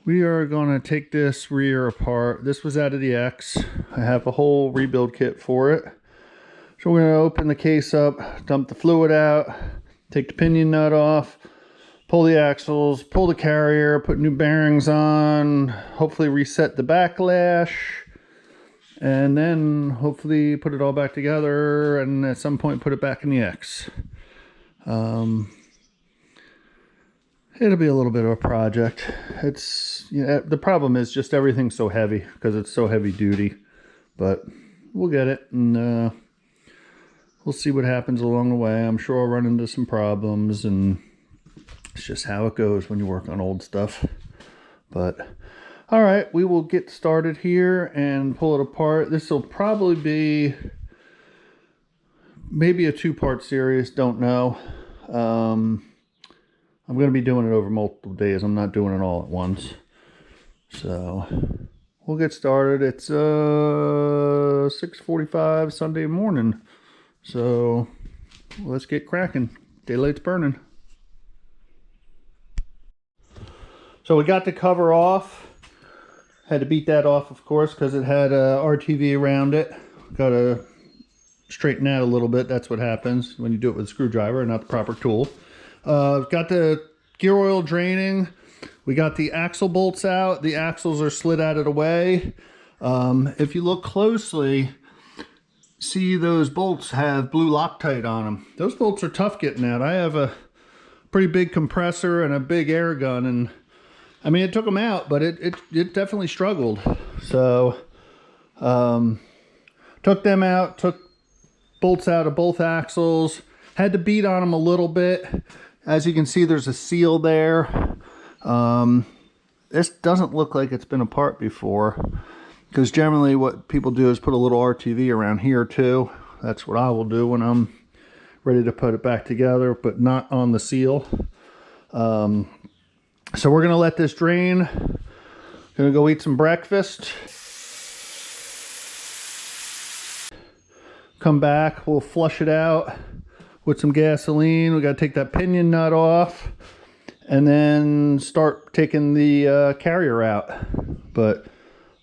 We are going to take this rear apart. This was out of the X. I have a whole rebuild kit for it. So we're going to open the case up, dump the fluid out, take the pinion nut off, pull the axles, pull the carrier, put new bearings on, hopefully reset the backlash, and then hopefully put it all back together and at some point put it back in the X. It'll be a little bit of a project. It's, you know, the problem is just everything's so heavy because it's so heavy duty, but we'll get it, and we'll see what happens along the way. I'm sure I'll run into some problems, and it's just how it goes when you work on old stuff. But all right, we will get started here and pull it apart. This will probably be maybe a two-part series, don't know. I'm going to be doing it over multiple days. I'm not doing it all at once. So we'll get started. It's 6:45 Sunday morning. So let's get cracking. Daylight's burning. So we got the cover off. Had to beat that off, of course, because it had a RTV around it. Got to straighten that a little bit. That's what happens when you do it with a screwdriver and not the proper tool. Got the gear oil draining. We got the axle bolts out. The axles are slid out of the way. If you look closely, see those bolts have blue Loctite on them. Those bolts are tough getting out. I have a pretty big compressor and a big air gun, and I mean, it took them out, but it definitely struggled. So took them out, took bolts out of both axles, had to beat on them a little bit. As you can see, there's a seal there. This doesn't look like it's been apart before, because generally what people do is put a little RTV around here too. That's what I will do when I'm ready to put it back together, but not on the seal. So we're gonna let this drain. Gonna go eat some breakfast. Come back, we'll flush it out with some gasoline. We got to take that pinion nut off and then start taking the carrier out. But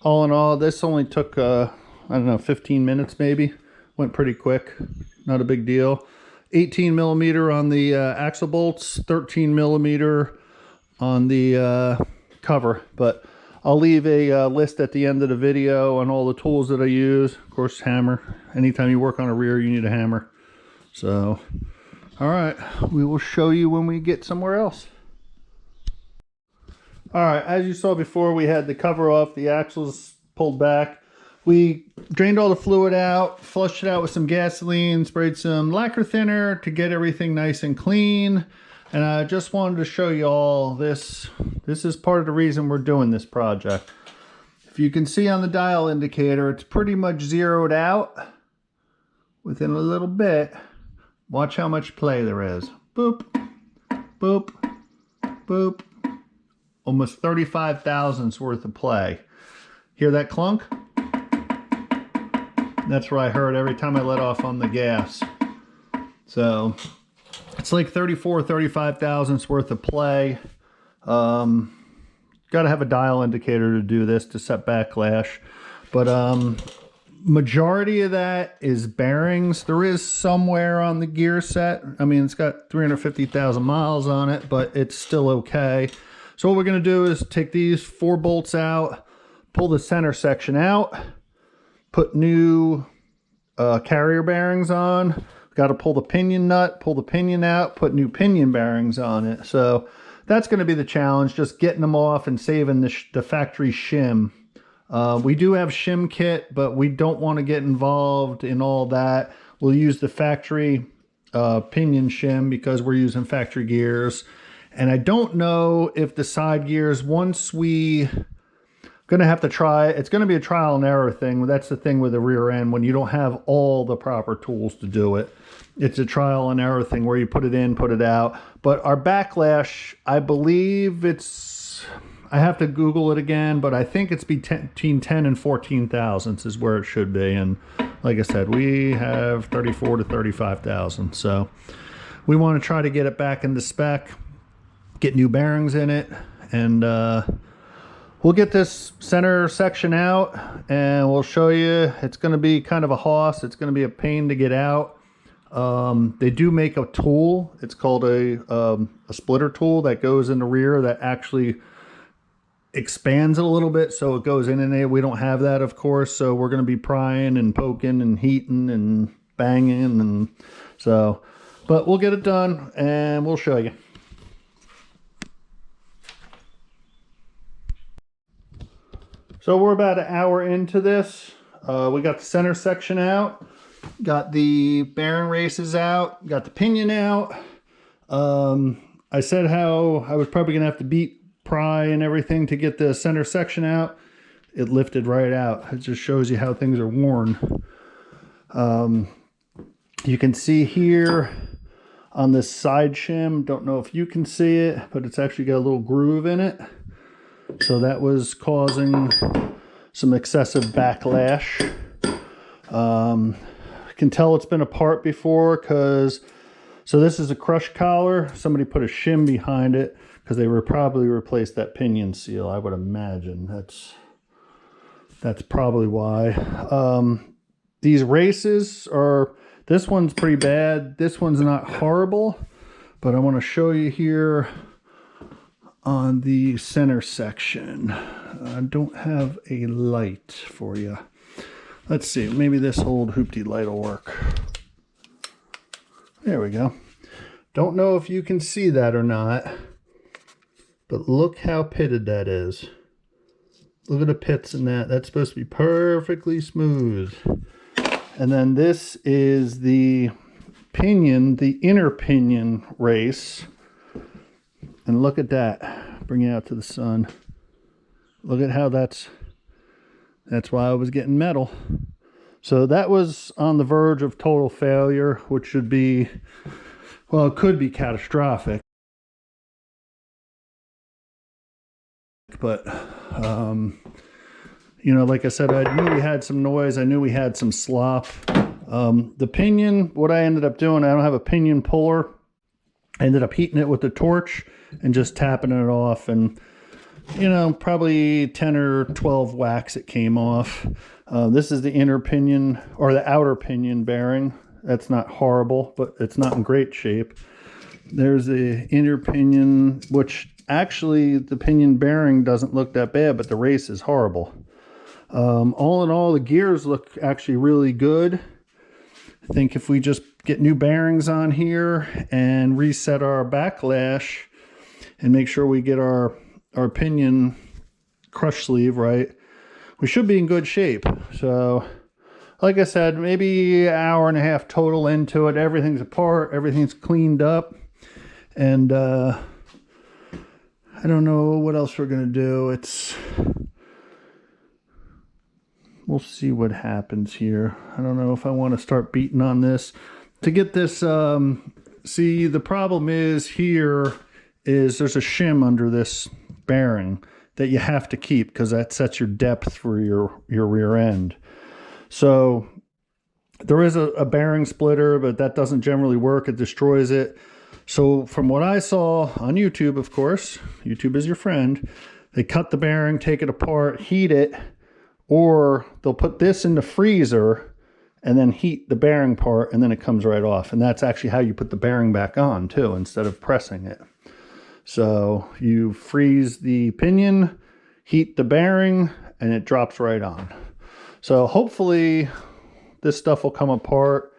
all in all, this only took I don't know, 15 minutes maybe. Went pretty quick, not a big deal. 18 millimeter on the axle bolts, 13 millimeter on the cover. But I'll leave a list at the end of the video on all the tools that I use. Of course, hammer. Anytime you work on a rear, you need a hammer. So, all right, we will show you when we get somewhere else. All right, as you saw before, we had the cover off, the axles pulled back. We drained all the fluid out, flushed it out with some gasoline, sprayed some lacquer thinner to get everything nice and clean. And I just wanted to show you all this. This is part of the reason we're doing this project. If you can see on the dial indicator, it's pretty much zeroed out. Within a little bit, watch how much play there is. Boop, boop, boop. Almost 35 thousandths worth of play. Hear that clunk? That's what I heard every time I let off on the gas. So it's like 35 thousandths worth of play. Got to have a dial indicator to do this, to set backlash. But majority of that is bearings. There is somewhere on the gear set. I mean, it's got 350,000 miles on it, but it's still okay. So what we're going to do is take these 4 bolts out, pull the center section out, put new carrier bearings on. Got to pull the pinion nut, pull the pinion out, put new pinion bearings on it. So that's going to be the challenge, just getting them off and saving the factory shim. We do have shim kit, but we don't want to get involved in all that. We'll use the factory pinion shim because we're using factory gears. And I don't know if the side gears, once we going to have to try, it's going to be a trial and error thing. That's the thing with the rear end, when you don't have all the proper tools to do it. It's a trial and error thing where you put it in, put it out. But our backlash, I believe it's, I have to Google it again, but I think it's between 10 and 14 thousandths is where it should be. And like I said, we have 34 to 35 thousand. So we want to try to get it back into spec, get new bearings in it, and we'll get this center section out and we'll show you. It's going to be kind of a hoss. It's going to be a pain to get out. They do make a tool. It's called a splitter tool that goes in the rear that actually expands it a little bit so it goes in and out. We don't have that, of course, so we're going to be prying and poking and heating and banging, and so, but we'll get it done and we'll show you. So we're about an hour into this. We got the center section out, got the bearing races out, got the pinion out. I said how I was probably gonna have to pry and everything to get the center section out. It lifted right out. It just shows you how things are worn. You can see here on this side shim, don't know if you can see it, but it's actually got a little groove in it. So that was causing some excessive backlash. I can tell it's been apart before because, so this is a crush collar. Somebody put a shim behind it because they would probably replace that pinion seal, I would imagine. That's probably why. These races are, this one's pretty bad. This one's not horrible, but I want to show you here on the center section. I don't have a light for you. Let's see, maybe this old hoopty light will work. There we go. Don't know if you can see that or not, but look how pitted that is. Look at the pits in that. That's supposed to be perfectly smooth. And then this is the pinion, the inner pinion race. And look at that. Bring it out to the sun. Look at how that's why I was getting metal. So that was on the verge of total failure, which should be, well, it could be catastrophic. But, you know, like I said, I knew we had some noise. I knew we had some slop. The pinion, what I ended up doing, I don't have a pinion puller. I ended up heating it with the torch and just tapping it off, and you know, probably 10 or 12 whacks it came off. This is the inner pinion, or the outer pinion bearing. That's not horrible, but it's not in great shape. There's the inner pinion, which actually the pinion bearing doesn't look that bad, but the race is horrible. All in all, the gears look actually really good. I think if we just get new bearings on here and reset our backlash and make sure we get our pinion crush sleeve right, we should be in good shape. So like I said, maybe an hour and a half total into it. Everything's apart, everything's cleaned up, and I don't know what else we're gonna do. We'll see what happens here. I don't know if I want to start beating on this to get this. See, the problem is here is there's a shim under this bearing that you have to keep because that sets your depth for your rear end. So there is a bearing splitter, but that doesn't generally work. It destroys it. So from what I saw on YouTube, of course, YouTube is your friend, they cut the bearing, take it apart, heat it, or they'll put this in the freezer and then heat the bearing part, and then it comes right off. And that's actually how you put the bearing back on too, instead of pressing it. So you freeze the pinion, heat the bearing, and it drops right on. So hopefully this stuff will come apart.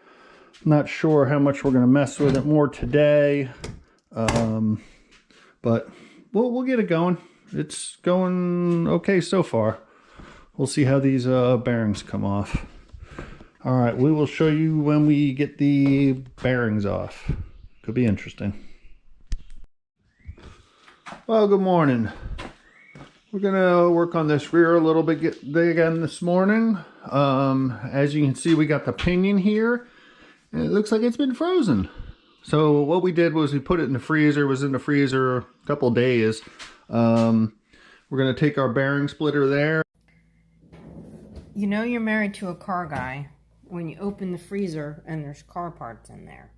I'm not sure how much we're going to mess with it more today, but we'll get it going. It's going okay so far. We'll see how these bearings come off. All right, we will show you when we get the bearings off. Could be interesting. Well, good morning. We're gonna work on this rear a little bit again this morning. As you can see, we got the pinion here, and it looks like it's been frozen. So what we did was we put it in the freezer. It was in the freezer a couple days. We're gonna take our bearing splitter there. You know you're married to a car guy when you open the freezer and there's car parts in there.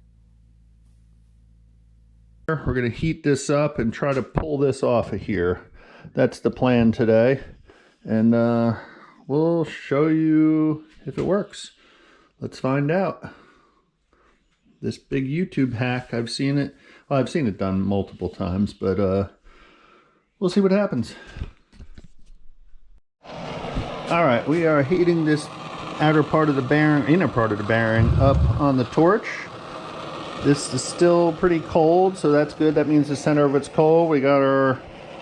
We're going to heat this up and try to pull this off of here. that's the plan today. And we'll show you if it works. Let's find out. This big YouTube hack, I've seen it. Well, I've seen it done multiple times, but we'll see what happens. All right, we are heating this outer part of the bearing, inner part of the bearing up on the torch. This is still pretty cold, so that's good. That means the center of it's cold. We got our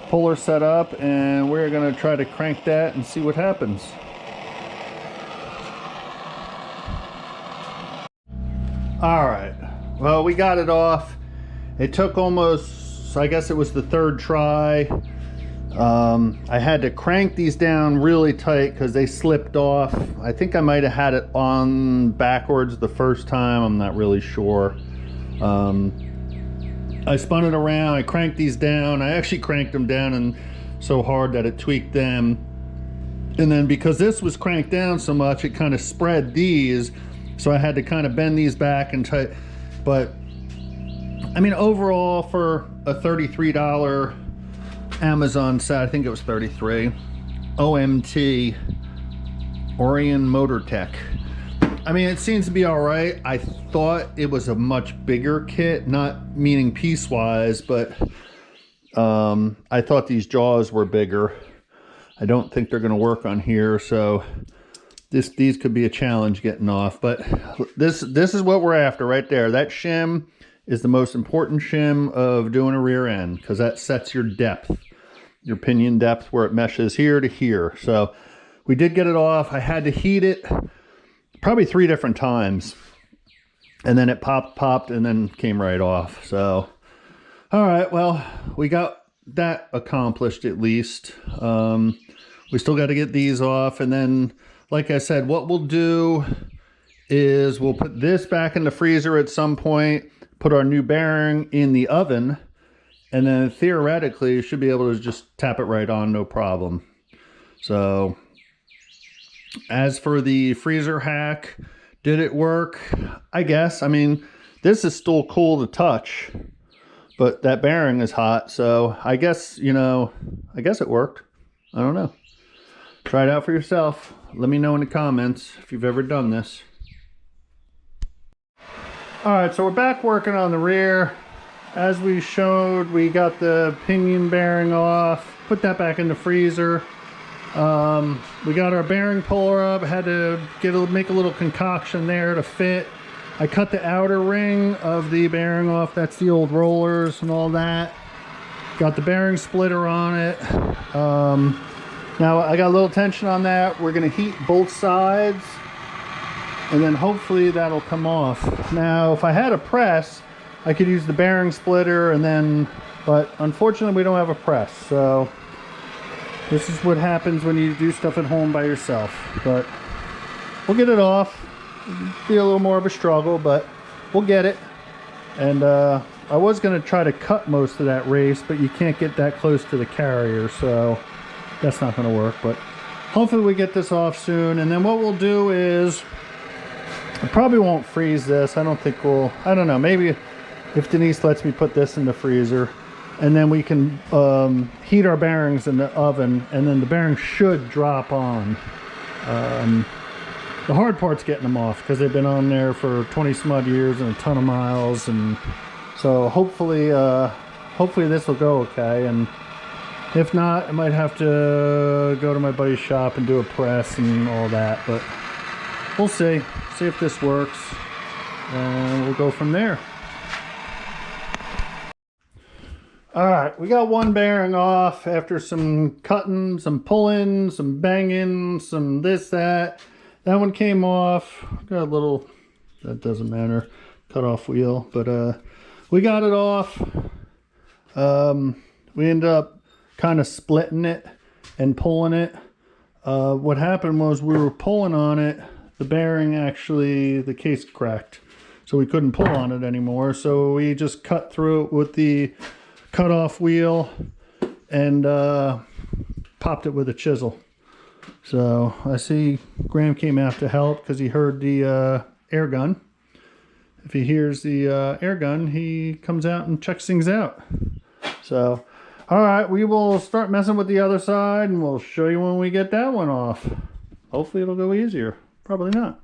puller set up, and we're gonna try to crank that and see what happens. All right, well, we got it off. It took almost, I guess it was the third try. I had to crank these down really tight because they slipped off. I think I might have had it on backwards the first time. I'm not really sure. I spun it around, I cranked these down. I actually cranked them down and so hard that it tweaked them. And then because this was cranked down so much, it kind of spread these. So I had to kind of bend these back and tight. But I mean, overall for a $33 Amazon set, I think it was 33, OMT, Orion Motor Tech. I mean, it seems to be all right. I thought it was a much bigger kit, not meaning piece-wise, but I thought these jaws were bigger. I don't think they're going to work on here, so these could be a challenge getting off. But this is what we're after right there. That shim is the most important shim of doing a rear end because that sets your depth, your pinion depth, where it meshes here to here. So we did get it off. I had to heat it probably 3 different times, and then it popped and then came right off. So all right, well, we got that accomplished at least. We still got to get these off, and then like I said, what we'll do is we'll put this back in the freezer at some point, put our new bearing in the oven, and then theoretically you should be able to just tap it right on, no problem. So as for the freezer hack, did it work? I guess. I mean, this is still cool to touch, but that bearing is hot. So I guess, you know, I guess it worked. I don't know. Try it out for yourself. Let me know in the comments if you've ever done this. All right, so we're back working on the rear. As we showed, we got the pinion bearing off, put that back in the freezer. We got our bearing puller up, had to make a little concoction there to fit. I cut the outer ring of the bearing off. That's the old rollers and all that. Got the bearing splitter on it. Now I got a little tension on that. We're gonna heat both sides and then hopefully that'll come off. Now, if I had a press, I could use the bearing splitter and then, but unfortunately we don't have a press. So this is what happens when you do stuff at home by yourself. But we'll get it off. It'll be a little more of a struggle, but we'll get it. And I was gonna try to cut most of that race, but you can't get that close to the carrier, so that's not gonna work. But hopefully we get this off soon. And then what we'll do is, I probably won't freeze this. I don't think we'll, I don't know, maybe if Denise lets me put this in the freezer, and then we can heat our bearings in the oven, and then the bearings should drop on. The hard part's getting them off because they've been on there for 20 some odd years and a ton of miles, and so hopefully this will go okay. And if not, I might have to go to my buddy's shop and do a press and all that, but we'll see if this works, and we'll go from there. All right, we got one bearing off after some cutting, some pulling, some banging, some this, that. That one came off. Got a little, that doesn't matter, cut off wheel, but we got it off. We ended up kind of splitting it and pulling it. What happened was we were pulling on it, the bearing actually, the case cracked, so we couldn't pull on it anymore. So we just cut through it with the cut off wheel and popped it with a chisel. So I see Graham came out to help because he heard the air gun. If he hears the air gun, he comes out and checks things out. So All right, we will start messing with the other side and we'll show you when we get that one off. Hopefully it'll go easier. Probably not.